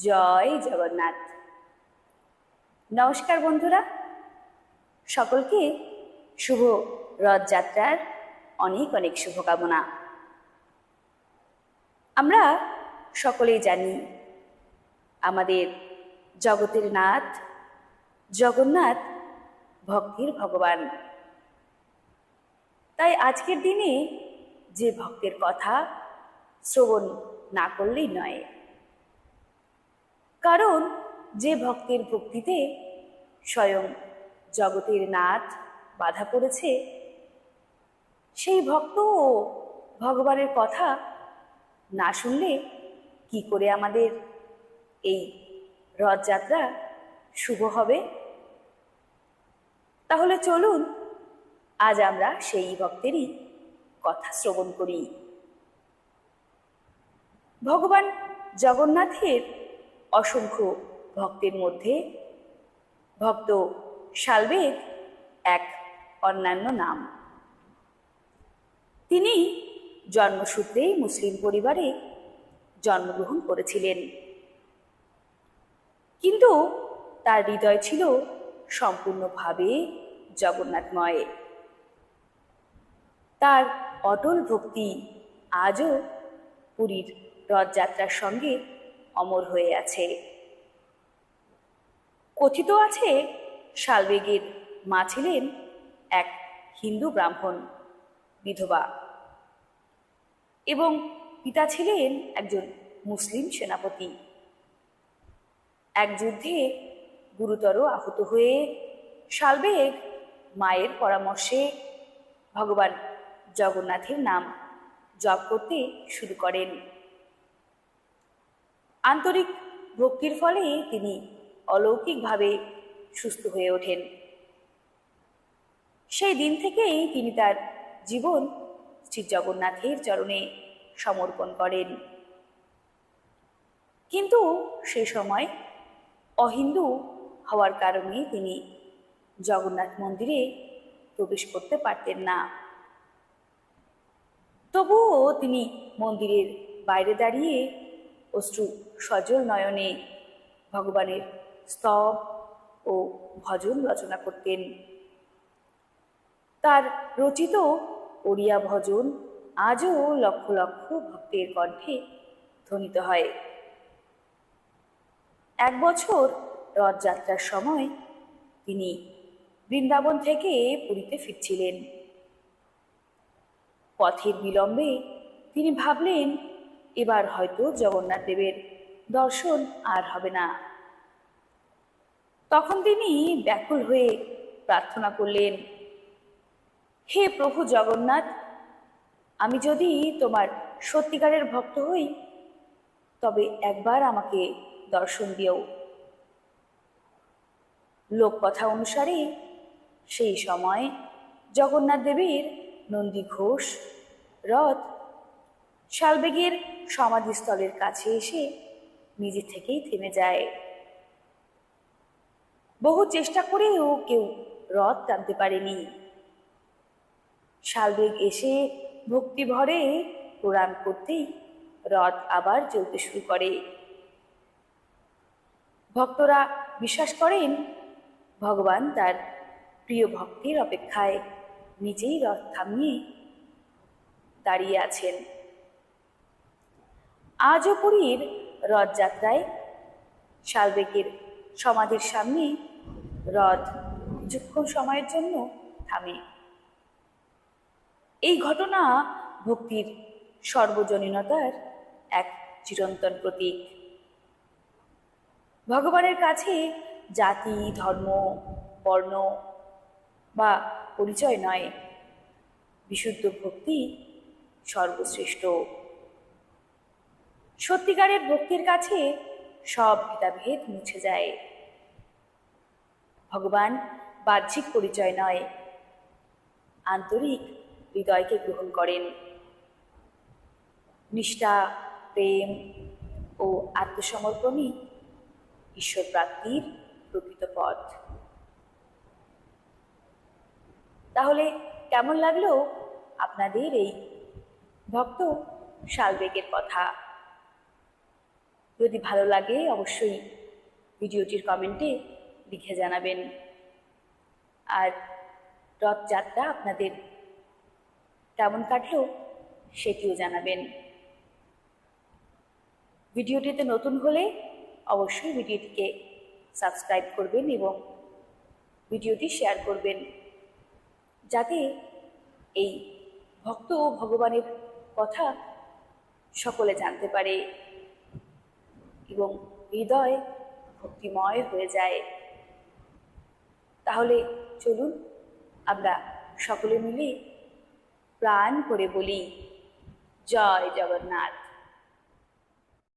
জয় জগন্নাথ। নমস্কার বন্ধুরা, সকলকে শুভ রথযাত্রার অনেক অনেক শুভকামনা। আমরা সকলেই জানি আমাদের জগতের নাথ জগন্নাথ ভক্তির ভগবান। তাই আজকের দিনে যে ভক্তের কথা শ্রবণ না করলেই নয়, কারণ যে ভক্তের ভক্তিতে স্বয়ং জগতের নাথ বাধা পড়েছে, সেই ভক্ত ও ভগবানের কথা না শুনলে কি করে আমাদের এই রথযাত্রা শুভ হবে? তাহলে চলুন আজ আমরা সেই ভক্তেরই কথা শ্রবণ করি। ভগবান জগন্নাথের অসংখ্য ভক্তের মধ্যে ভক্ত শালবেগ এক অন্যান্য নাম। তিনি জন্মসূত্রেই মুসলিম পরিবারে জন্মগ্রহণ করেছিলেন, কিন্তু তার হৃদয় ছিল সম্পূর্ণভাবে জগন্নাথময়। তার অটল ভক্তি আজও পুরীর রথযাত্রার সঙ্গে অমর হয়ে আছে। কথিত আছে শালবেগের মা ছিলেন এক হিন্দু ব্রাহ্মণ বিধবা এবং পিতা ছিলেন একজন মুসলিম সেনাপতি। এক যুদ্ধে গুরুতর আহত হয়ে শালবেগ মায়ের পরামর্শে ভগবান জগন্নাথের নাম জপ করতে শুরু করেন। আন্তরিক ভক্তির ফলে তিনি অলৌকিকভাবে সুস্থ হয়ে ওঠেন। সেই দিন থেকেই তিনি তার জীবন শ্রী জগন্নাথের চরণে সমর্পণ করেন। কিন্তু সে সময় অহিন্দু হওয়ার কারণে তিনি জগন্নাথ মন্দিরে প্রবেশ করতে পারতেন না। তবুও তিনি মন্দিরের বাইরে দাঁড়িয়ে অশ্রু সজল নয়নে ভগবানের স্তব ও ভজন রচনা করতেন। তার রচিত ওড়িয়া ভজন আজও লক্ষ লক্ষ ভক্তের কণ্ঠে ধ্বনিত হয়। এক বছর রথযাত্রার সময় তিনি বৃন্দাবন থেকে পুরীতে ফিরছিলেন। পথের বিলম্বে তিনি ভাবলেন, এবার হয়তো জগন্নাথ দেবের দর্শন আর হবে না। তখন তিনি ব্যাকুল হয়ে প্রার্থনা করলেন, হে প্রভু জগন্নাথ, আমি যদি তোমার সত্যিকারের ভক্ত হই তবে একবার আমাকে দর্শন দিও। লোককথা অনুসারে সেই সময় জগন্নাথ দেবের নন্দী ঘোষ রথ শালবেগের সমাধিস্থলের কাছে এসে নিজে থেকেই থেমে যায়। বহু চেষ্টা করেও কেউ রথ টানতে পারেনি। শালবেগ এসে ভক্তি ভরে প্রণাম করতেই রথ আবার চলতে শুরু করে। ভক্তরা বিশ্বাস করেন ভগবান তার প্রিয় ভক্তের অপেক্ষায় নিজেই রথ থামিয়ে দাঁড়িয়ে আছেন। আজও পুরীর রথযাত্রায় শালবেগের সমাধির সামনে রথ কিছুক্ষণ সময়ের জন্য থামে। এই ঘটনা ভক্তির সর্বজনীনতার এক চিরন্তন প্রতীক। ভগবানের কাছে জাতি, ধর্ম, বর্ণ বা পরিচয় নয়, বিশুদ্ধ ভক্তি সর্বশ্রেষ্ঠ। সত্যিকারের ভক্তির কাছে সব ভেদাভেদ মুছে যায়। ভগবান বাহ্যিক পরিচয় নয়, আন্তরিক হৃদয়কে গ্রহণ করেন। নিষ্ঠা, প্রেম ও আত্মসমর্পণই ঈশ্বর প্রাপ্তির প্রকৃত পথ। তাহলে কেমন লাগলো আপনাদের এই ভক্ত শালবেগের কথা? যদি ভালো লাগে অবশ্যই ভিডিওটির কমেন্টে লিখে জানাবেন। আর রথযাত্রা আপনাদের কেমন কাটলো সেটিও জানাবেন। ভিডিওটিতে নতুন হলে অবশ্যই ভিডিওটিকে সাবস্ক্রাইব করবেন এবং ভিডিওটি শেয়ার করবেন, যাতে এই ভক্ত ও ভগবানের কথা সকলে জানতে পারে এবং হৃদয় ভক্তিময় হয়ে যায়। তাহলে চলুন আমরা সকলে মিলে প্রাণ করে বলি জয় জগন্নাথ।